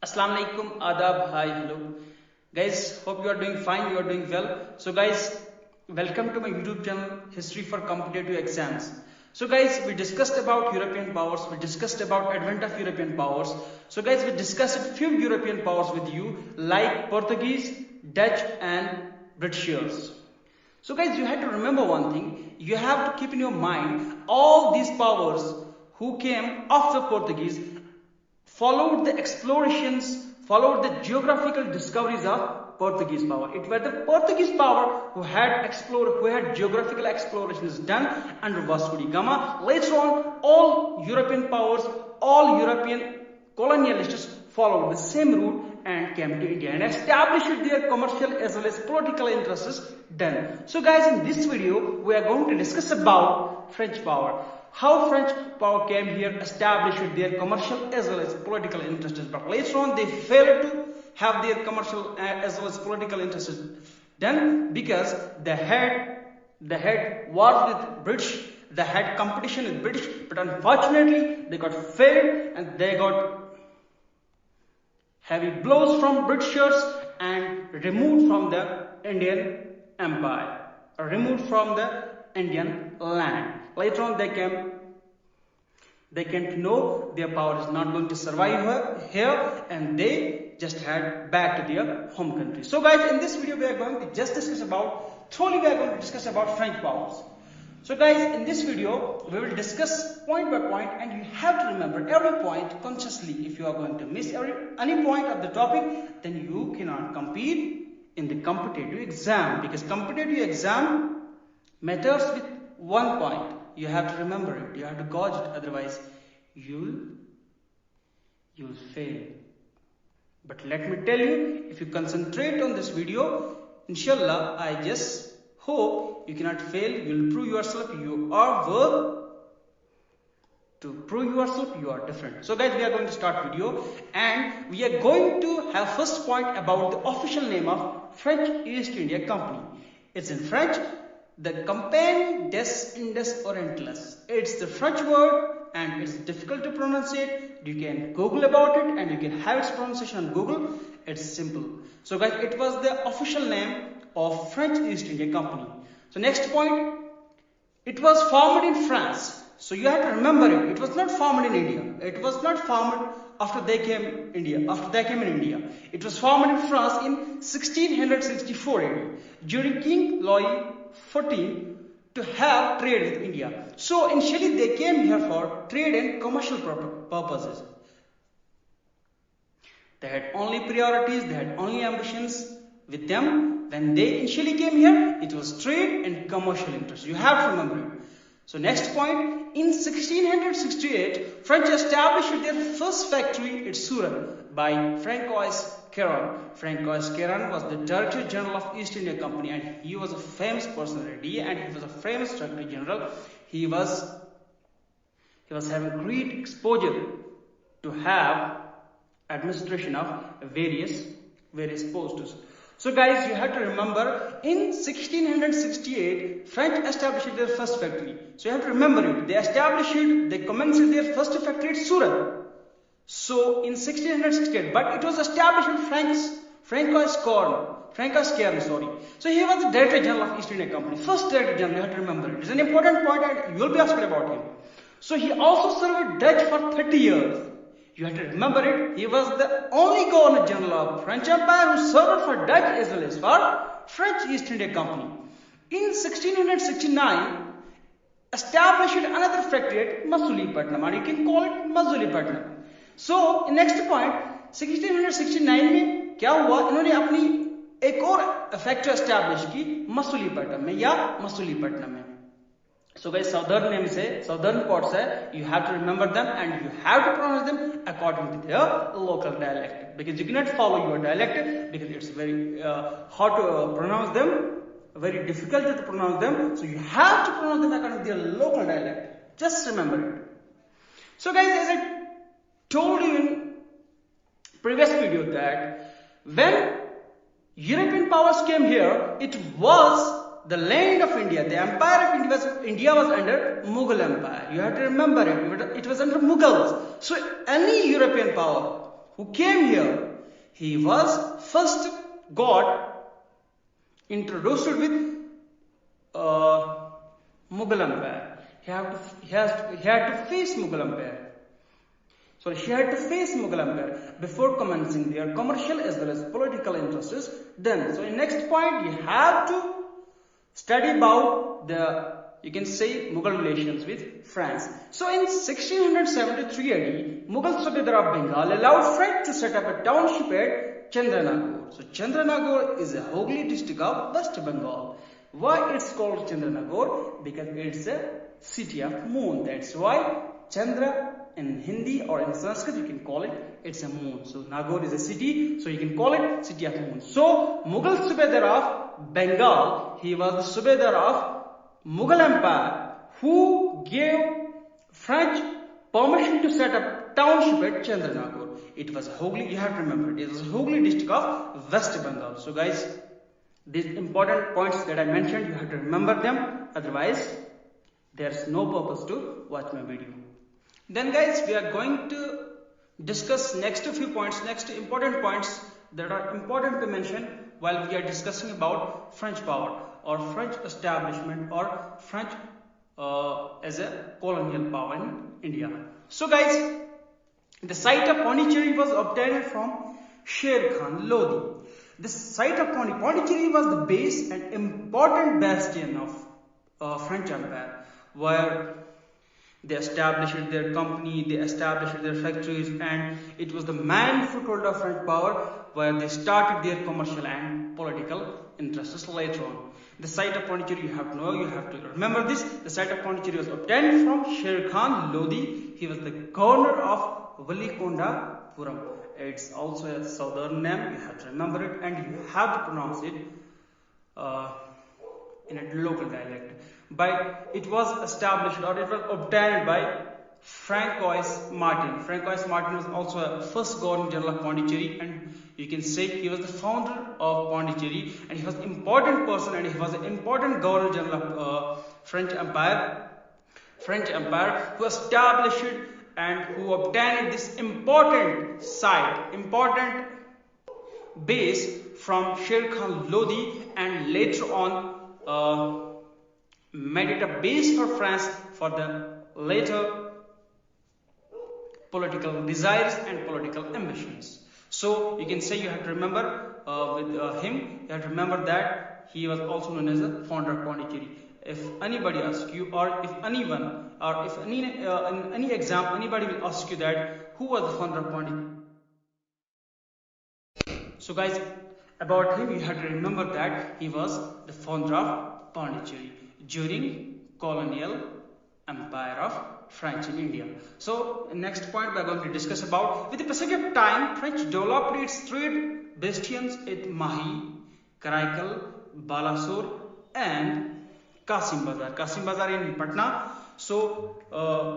Assalamu alaikum, adab, hi, hello. Guys, hope you are doing fine, you are doing well. So guys, welcome to my YouTube channel, History for Competitive Exams. So guys, we discussed about European powers, we discussed about advent of European powers. So guys, we discussed few European powers with you like Portuguese, Dutch and Britishers. So guys, you have to remember one thing, you have to keep in your mind all these powers who came after Portuguese followed the explorations, followed the geographical discoveries of Portuguese power. It were the Portuguese power who had explored, who had geographical explorations done under Vasco da Gama. Later on, all European powers, all European colonialists followed the same route and came to India and established their commercial as well as political interests done. So guys, in this video, we are going to discuss about French power. How French power came here, established their commercial as well as political interests, but later on they failed to have their commercial as well as political interests done because they had war with British, they had competition with British, but unfortunately they got failed and they got heavy blows from Britishers and removed from the Indian Empire, or removed from the Indian land. Later on they came to know their power is not going to survive here and they just head back to their home country. So guys, in this video we are going to just discuss about, French powers. So guys, in this video we will discuss point by point and you have to remember every point consciously. If you are going to miss any point of the topic, then you cannot compete in the competitive exam, because competitive exam matters with one point. You have to remember it, you have to gauge it, otherwise you'll fail. But let me tell you, if you concentrate on this video, inshallah, I just hope you cannot fail, you'll prove yourself, you are worth to prove yourself, you are different. So guys, we are going to start video and we are going to have first point about the official name of French East India Company. It's in French, the Compagnie des Indes Orientales. It's the French word and it's difficult to pronounce it. You can Google about it and you can have its pronunciation on Google. It's simple. So guys, it was the official name of French East India Company. So next point, it was formed in France. So you have to remember it. It was not formed in India. It was not formed after they came in India. It was formed in France in 1664 AD during King Louis XIV to have trade with India. So initially they came here for trade and commercial purposes. They had only priorities, they had only ambitions with them. When they initially came here, it was trade and commercial interest. You have to remember it. So next point, in 1668, French established their first factory at Surat by Francois Caron. Francois Caron was the Director General of East India Company and he was a famous personality and he was a famous Director General. He was having great exposure to have administration of various posts. So guys, you have to remember, in 1668, French established their first factory. So you have to remember it. They commenced their first factory at Surat. So in 1668, but it was established in Francois Caron, sorry. So he was the Director General of East India Company. First Director General, you have to remember it. It's an important point and you will be asked about him. So he also served Dutch for 30 years. You have to remember it. He was the only Governor General of French Empire who served for Dutch as well as for French East India Company. In 1669, established another factory at Masulipatam, or you can call it Masulipatam. So, in next point, 1669 में क्या हुआ? इन्होंने अपनी एक और factory establish की मसूलीपट्टनम में या मसूलीपट्टनम में. So guys, southern ports you have to remember them and you have to pronounce them according to their local dialect, because you cannot follow your dialect because it's very hard to pronounce them, very difficult to pronounce them. So you have to pronounce them according to their local dialect. Just remember it. So guys, as I told you in previous video that when European powers came here, it was the land of India, the empire of India was under Mughal Empire. You have to remember it. It was under Mughals. So any European power who came here, he was first got introduced with Mughal Empire. He had to face Mughal Empire. So she had to face Mughal Empire before commencing their commercial as well as political interests. Then, so in next point, you have to study about the, you can say, Mughal relations with France. So in 1673 AD, Mughal Subedar of Bengal allowed French to set up a township at Chandranagore. So Chandranagore is a Hooghly district of West Bengal. Why it's called Chandranagore? Because it's a city of moon. That's why Chandra in Hindi or in Sanskrit you can call it, it's a moon. So Nagore is a city, so you can call it city of moon. So Mughal Subedar of Bengal, he was the Subedar of Mughal Empire who gave French permission to set up township at Chandranagore. It was Hooghly, you have to remember it was Hooghly district of West Bengal. So guys, these important points that I mentioned, you have to remember them, otherwise there's no purpose to watch my video. Then guys, we are going to discuss next few points, next important points that are important to mention while we are discussing about French power or French establishment or French as a colonial power in India. So guys, the site of Pondicherry was obtained from Sher Khan Lodi. The site of Pondicherry was the base and important bastion of French Empire, where they established their company, they established their factories, and it was the main foothold of French power where they started their commercial and political interests later on. The site of Pondicherry, you have to know, you have to remember this. The site of Pondicherry was obtained from Sher Khan Lodi. He was the governor of Valikondapuram. It's also a southern name, you have to remember it, and you have to pronounce it in a local dialect. It was established or it was obtained by Francois Martin. Francois Martin was also a first governor general of Pondicherry, and you can say he was the founder of Pondicherry, and he was an important person, and he was an important governor general of French Empire, who established and who obtained this important site, important base from Sher Khan Lodi, and later on made it a base for France for the later political desires and political ambitions. So you can say, you have to remember with him, you have to remember that he was also known as the founder of Pondicherry. If anybody asks you, or if anyone, or if in any exam anybody will ask you that who was the founder of Pondicherry. So guys, about him you have to remember that he was the founder of Pondicherry during colonial empire of French in India. So next point we are going to discuss about, with the passage of time, French developed its trade bastions at Mahi, Karaikal, Balasore and Kasim Bazar. Kasim Bazar in Patna. So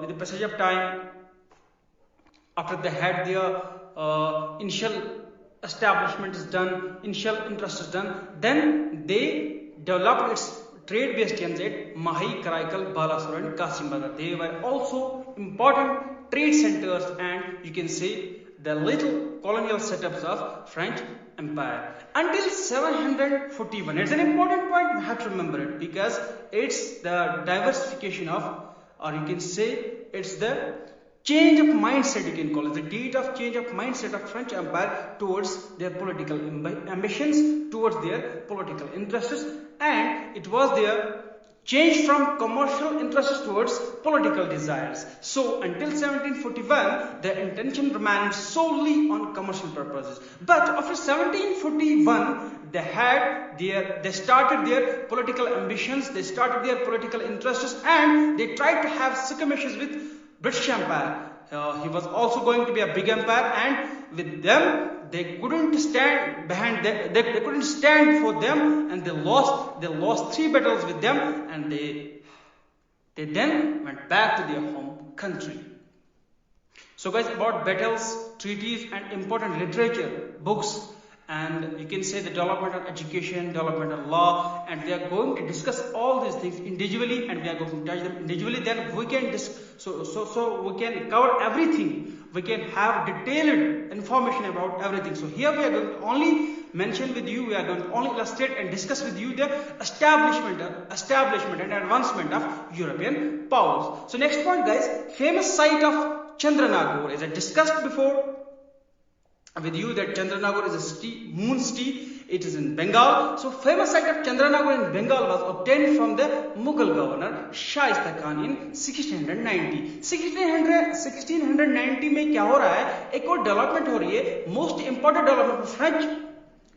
with the passage of time, after they had their initial establishment is done, initial interest is done, then they developed its trade bastions at Mahi, Karaikal, Balasore and Kasim Bazar. They were also important trade centers and you can say the little colonial setups of French Empire. Until 741, it's an important point, you have to remember it, because it's the diversification of, or you can say it's the change of mindset, you can call it the date of change of mindset of French Empire towards their political ambitions, towards their political interests, and it was their change from commercial interests towards political desires. So until 1741, their intention remained solely on commercial purposes. But after 1741, they started their political ambitions, they started their political interests, and they tried to have skirmishes with British Empire. He was also going to be a big empire, and with them they couldn't stand behind them. They couldn't stand for them, and they lost 3 battles with them, and they then went back to their home country. So guys, about battles, treaties and important literature, books, and you can say the development of education, development of law, and we are going to discuss all these things individually, and we are going to touch them individually. Then we can we can cover everything we can have detailed information about everything. So here we are going to only mention with you, we are going to only illustrate and discuss with you the establishment and advancement of European powers. So next point guys, famous site of Chandranagore, as I discussed before with you that Chandranagore is a city, moon city. It is in Bengal. So famous site of Chandranagore in Bengal was obtained from the Mughal governor Shaista Khan in 1690. 1690 में क्या हो रहा है, एक और development हो रही है, most important development French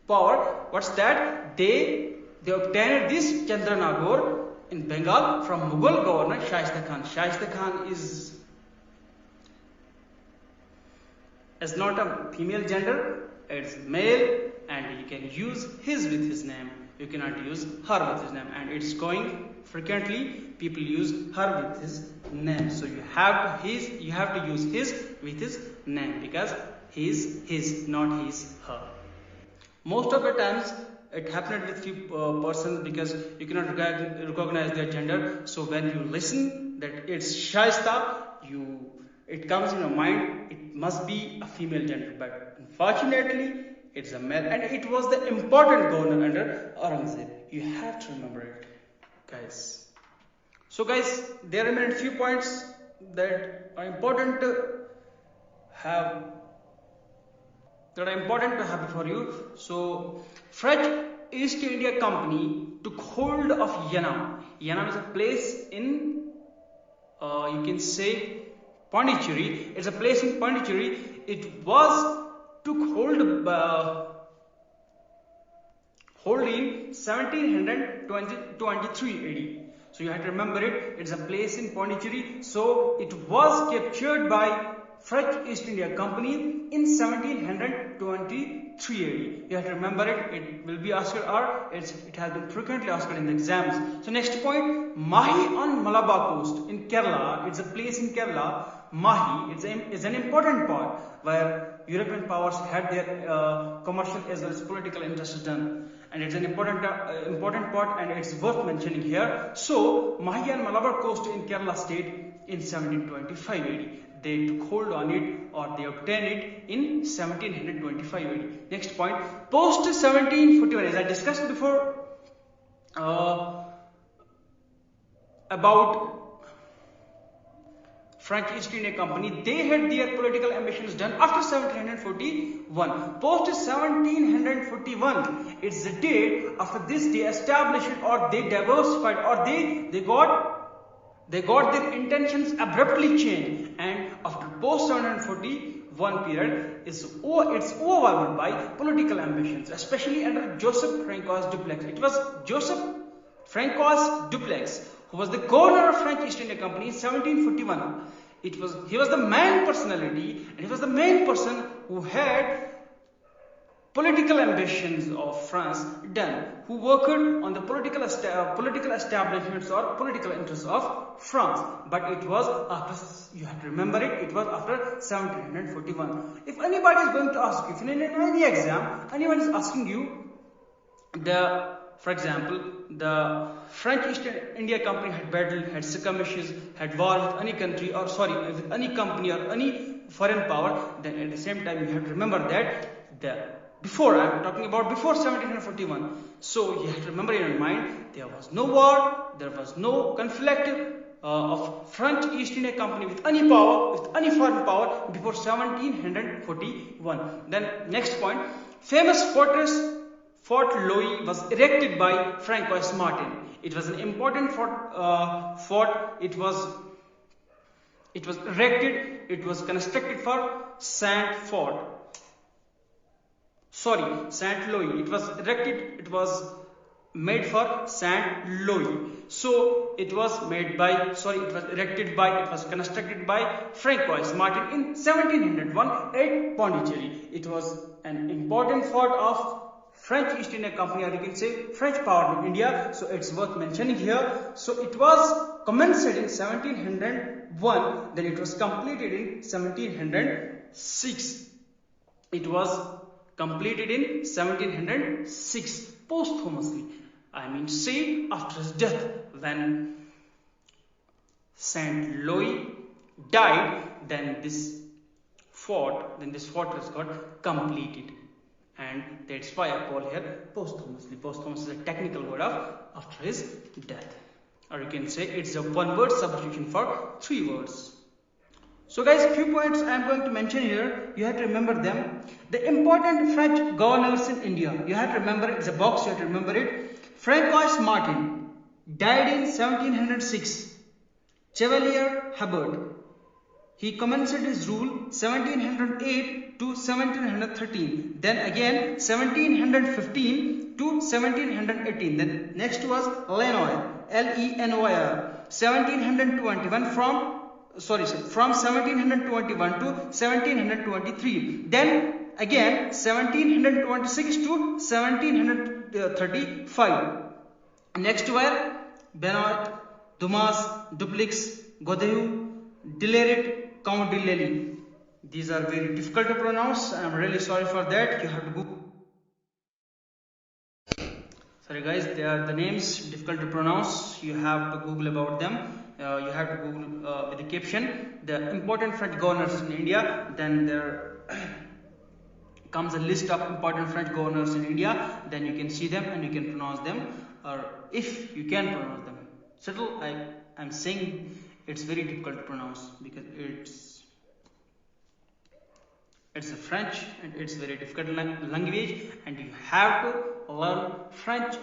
power. What's that? They obtained this Chandranagore in Bengal from Mughal governor Shaista Khan. Shaista Khan is not a female gender, it's male, and you can use his with his name. You cannot use her with his name, and it's going frequently. People use her with his name. So you have to use his with his name because he is his, not his, her. Most of the times it happened with few persons because you cannot recognize their gender. So when you listen that it's Shaista, it comes in your mind it must be a female gender, but unfortunately it's a male, and it was the important governor under Aurangzeb. You have to remember it, guys. So guys, there remain few points that are important to have before you. So French East India Company took hold of Yanam. Yanam is a place in you can say Pondicherry. It's a place in Pondicherry. It was took hold in 1723 AD. So you have to remember it. It's a place in Pondicherry. So it was captured by French East India Company in 1723 AD. You have to remember it. It will be asked or it has been frequently asked in the exams. So next point, Mahi on Malabar coast in Kerala. It's a place in Kerala. Mahi is an important part where European powers had their commercial as well as political interests done, and it's an important part, and it's worth mentioning here. So Mahi and Malabar coast in Kerala state in 1725 AD. They took hold on it, or they obtained it in 1725 AD. Next point, post 1741, as I discussed before about French East India Company, they had their political ambitions done after 1741. Post 1741, it's the date after this they established or they diversified or they got their intentions abruptly changed, and after post 1741 period it's overwhelmed by political ambitions, especially under Joseph Francois Dupleix. It was Joseph Francois Dupleix who was the governor of French East India Company in 1741. He was the main personality, and he was the main person who had political ambitions of France done, who worked on the political establishments or political interests of France. But it was after, you have to remember it, it was after 1741. If anybody is going to ask you, if in any exam, anyone is asking you, for example, the French East India Company had battled, had skirmishes, had war with any country, with any company or any foreign power, then at the same time you have to remember that I'm talking about before 1741. So you have to remember in your mind, there was no war, there was no conflict of French East India Company with any power, with any foreign power before 1741. Then next point, famous fortress Fort Louis was erected by Francois Martin. It was an important fort. It was erected. It was constructed for Saint Louis. It was erected. It was made for Saint Louis. So it was constructed by Francois Martin in 1701 at Pondicherry. It was an important fort of French East India Company, or you can say French power in India. So it's worth mentioning here. So it was commenced in 1701, then it was completed in 1706. It was completed in 1706 posthumously. I mean, say after his death, when Saint Louis died, then this fought, then this fortress got completed. And that's why I call here posthumously. Posthumous is a technical word of after his death. Or you can say it's a one word substitution for three words. So guys, few points I am going to mention here. You have to remember them. The important French governors in India. You have to remember it. It's a box. You have to remember it. Francois Martin died in 1706. Chevalier Hubbard. He commenced his rule 1708 to 1713. Then again 1715 to 1718. Then next was Lenoir. Lenoir. 1721 from 1721 to 1723. Then again 1726 to 1735. Next were Benoit, Dumas, Dupleix, Godeheu, Dillerit, Count de Lely. These are very difficult to pronounce. I am really sorry for that. You have to Google. Sorry guys, they are the names difficult to pronounce. You have to Google about them. You have to Google with the caption the important French governors in India. Then there comes a list of important French governors in India. Then you can see them and you can pronounce them, or if you can pronounce them. Still, I'm saying it's very difficult to pronounce because it's a French and it's very difficult language, and you have to learn French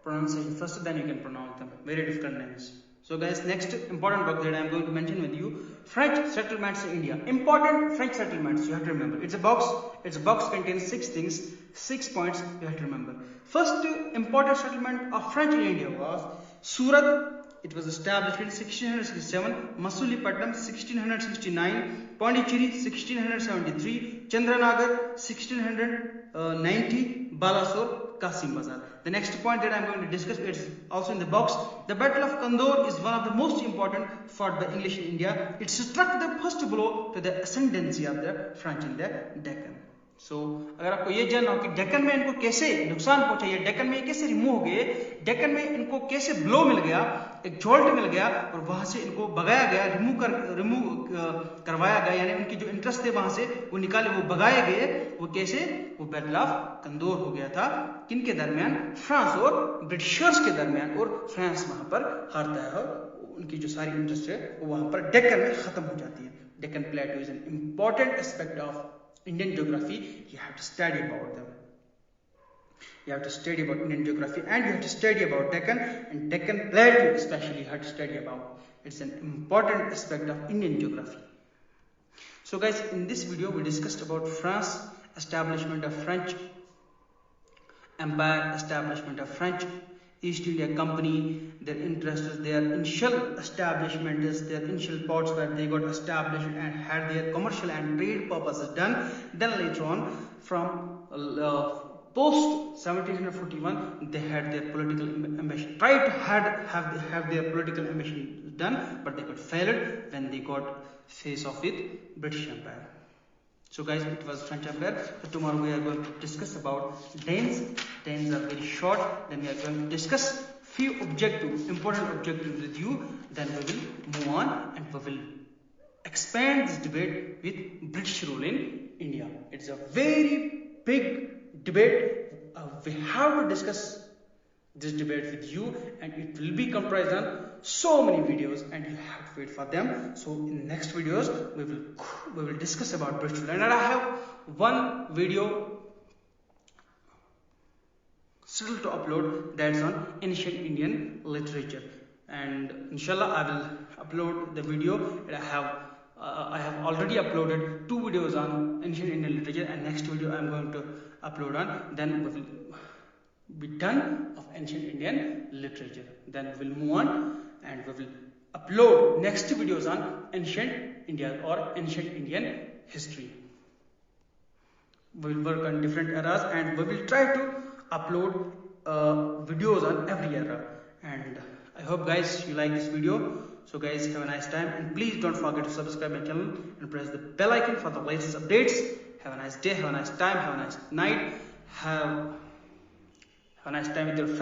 pronunciation first, then you can pronounce them. Very difficult names. So guys, next important book that I am going to mention with you, French settlements in India. Important French settlements, you have to remember. It's a box. Its box contains 6 things, 6 points you have to remember. First important settlement of French in India was Surat. It was established in 1667, Masulipatam 1669, Pondicherry 1673, Chandranagar 1690, Balasore, Kasim Bazar. The next point that I am going to discuss is also in the box. The Battle of Kandor is one of the most important fought by English in India. It struck the first blow to the ascendancy of the French in the Deccan. So, अगर आपको ये जानना हो कि डेक्कन में इनको कैसे नुकसान पहुंचा, या डेक्कन में कैसे रिमूव हो गए, डेक्कन में इनको कैसे ब्लो मिल गया, एक जॉल्ट मिल गया और वहां से इनको भगाया गया, रिमूव करवाया गया, यानी उनकी जो इंटरेस्ट थे वहां से वो निकाले, वो भगाए गए, वो कैसे, वो बैटल ऑफ कंदोर हो गया था, किनके दरमियान, फ्रांस और ब्रिटिशर्स के दरमियान, और फ्रांस वहां पर हारता है और उनकी जो सारी इंटरेस्ट है वो वहां पर डेक्कन में खत्म हो जाती है. Deccan plateau is an important aspect of Indian geography. You have to study about them. You have to study about Indian geography, and you have to study about Deccan, and Deccan Plateau especially you have to study about. It's an important aspect of Indian geography. So guys, in this video we discussed about France, establishment of French Empire, establishment of French East India Company, their interests, their initial establishment is their initial ports where they got established and had their commercial and trade purposes done. Then later on, from post 1741, they had their political ambition, tried to have their political ambition done, but they got failed when they got face off with British Empire. So guys, it was French Empire. So tomorrow we are going to discuss about Danes. Danes are very short. Then we are going to discuss few important objectives with you. Then we will move on and we will expand this debate with British rule in India. It's a very big debate. We have to discuss this debate with you, and it will be comprised on so many videos, and you have to wait for them. So in next videos we will discuss about British rule, and I have one video still to upload that's on ancient Indian literature, and inshallah I will upload the video. I have already uploaded 2 videos on ancient Indian literature, and next video I am going to upload on, then we will be done of ancient Indian literature. Then we will move on and we will upload next videos on ancient India or ancient Indian history. We will work on different eras, and we will try to upload videos on every era. And I hope guys you like this video. So guys, have a nice time, and please don't forget to subscribe my channel and press the bell icon for the latest updates. Have a nice day, have a nice time, have a nice night, have a nice time with your family.